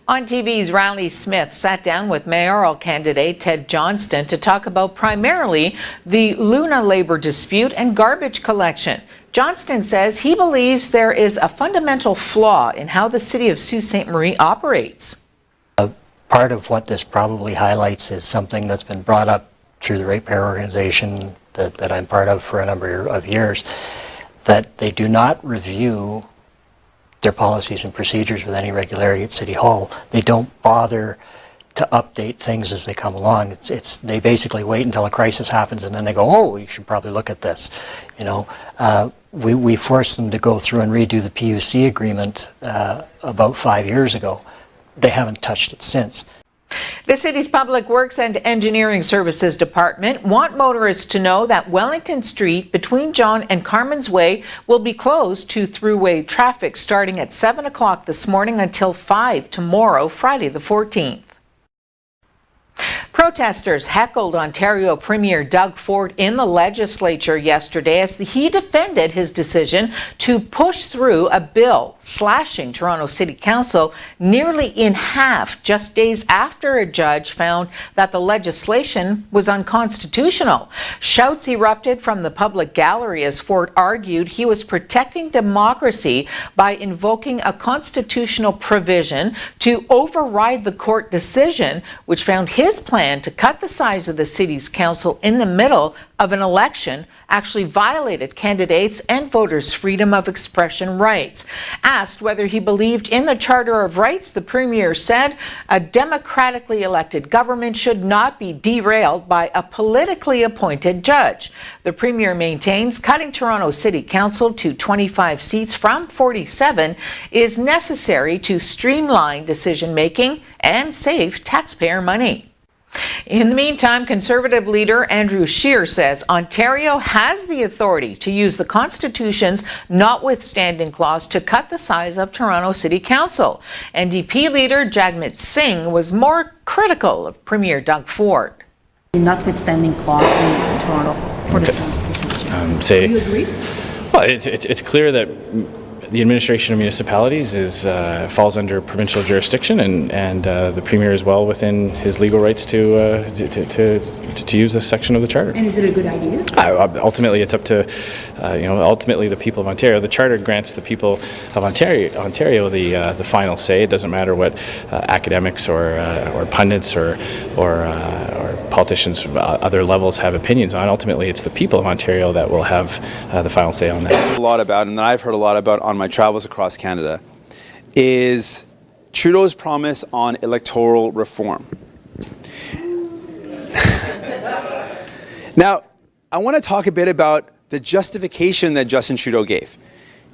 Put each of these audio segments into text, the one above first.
On TV's Riley Smith sat down with mayoral candidate Ted Johnston to talk about primarily the Luna labor dispute and garbage collection. Johnston says he believes there is a fundamental flaw in how the city of Sault Ste. Marie operates. Part of what this probably highlights is something that's been brought up through the ratepayer organization that I'm part of for a number of years, that they do not review their policies and procedures with any regularity at City Hall. They don't bother to update things as they come along. They basically wait until a crisis happens and then they go, oh, you should probably look at this. You know, we forced them to go through and redo the PUC agreement about 5 years ago. They haven't touched it since. The city's Public Works and Engineering Services Department want motorists to know that Wellington Street between John and Carmen's Way will be closed to throughway traffic starting at 7 o'clock this morning until 5 tomorrow, Friday the 14th. Protesters heckled Ontario Premier Doug Ford in the legislature yesterday as he defended his decision to push through a bill slashing Toronto City Council nearly in half just days after a judge found that the legislation was unconstitutional. Shouts erupted from the public gallery as Ford argued he was protecting democracy by invoking a constitutional provision to override the court decision, which found his plan to cut the size of the city's council in the middle of an election actually violated candidates' and voters' freedom of expression rights. Asked whether he believed in the Charter of Rights, the Premier said a democratically elected government should not be derailed by a politically appointed judge. The Premier maintains cutting Toronto City Council to 25 seats from 47 is necessary to streamline decision-making and save taxpayer money. In the meantime, Conservative leader Andrew Scheer says Ontario has the authority to use the Constitution's notwithstanding clause to cut the size of Toronto City Council. NDP leader Jagmeet Singh was more critical of Premier Doug Ford. The notwithstanding clause in Toronto for the Toronto situation. Do you agree? Well, it's clear that the administration of municipalities falls under provincial jurisdiction, and the Premier is well within his legal rights to use this section of the Charter. And is it a good idea? Ultimately, it's up to ultimately the people of Ontario. The Charter grants the people of Ontario the final say. It doesn't matter what academics or pundits or politicians of other levels have opinions on. Ultimately, it's the people of Ontario that will have the final say on that. A lot about, and that I've heard a lot about on my travels across Canada, is Trudeau's promise on electoral reform. Now, I want to talk a bit about the justification that Justin Trudeau gave.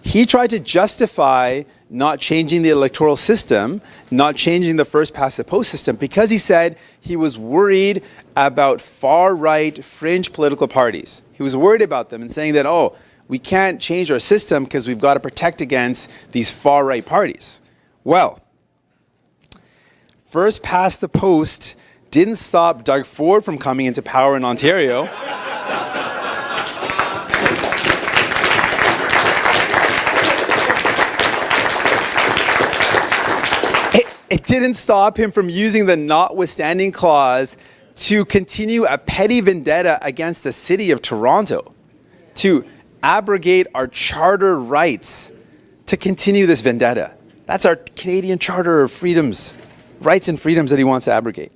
He tried to justify not changing the electoral system, not changing the first past the post system, because he said he was worried about far-right fringe political parties. He was worried about them and saying that, oh, we can't change our system because we've got to protect against these far-right parties. Well, first past the post didn't stop Doug Ford from coming into power in Ontario. It didn't stop him from using the notwithstanding clause to continue a petty vendetta against the city of Toronto, to abrogate our charter rights, to continue this vendetta. That's our Canadian Charter of Freedoms, rights and freedoms that he wants to abrogate.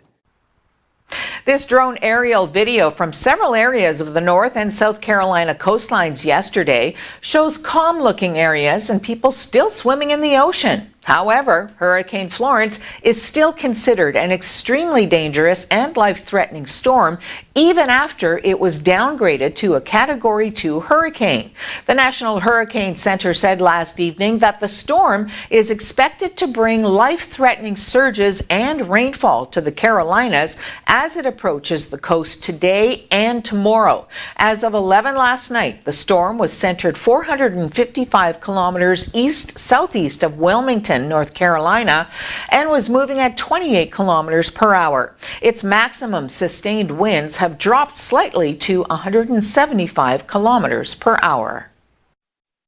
This drone aerial video from several areas of the North and South Carolina coastlines yesterday shows calm-looking areas and people still swimming in the ocean. However, Hurricane Florence is still considered an extremely dangerous and life-threatening storm, even after it was downgraded to a Category 2 hurricane. The National Hurricane Center said last evening that the storm is expected to bring life-threatening surges and rainfall to the Carolinas as it approaches the coast today and tomorrow. As of 11 last night, the storm was centered 455 kilometers east-southeast of Wilmington, North Carolina, and was moving at 28 kilometers per hour. Its maximum sustained winds have dropped slightly to 175 kilometers per hour.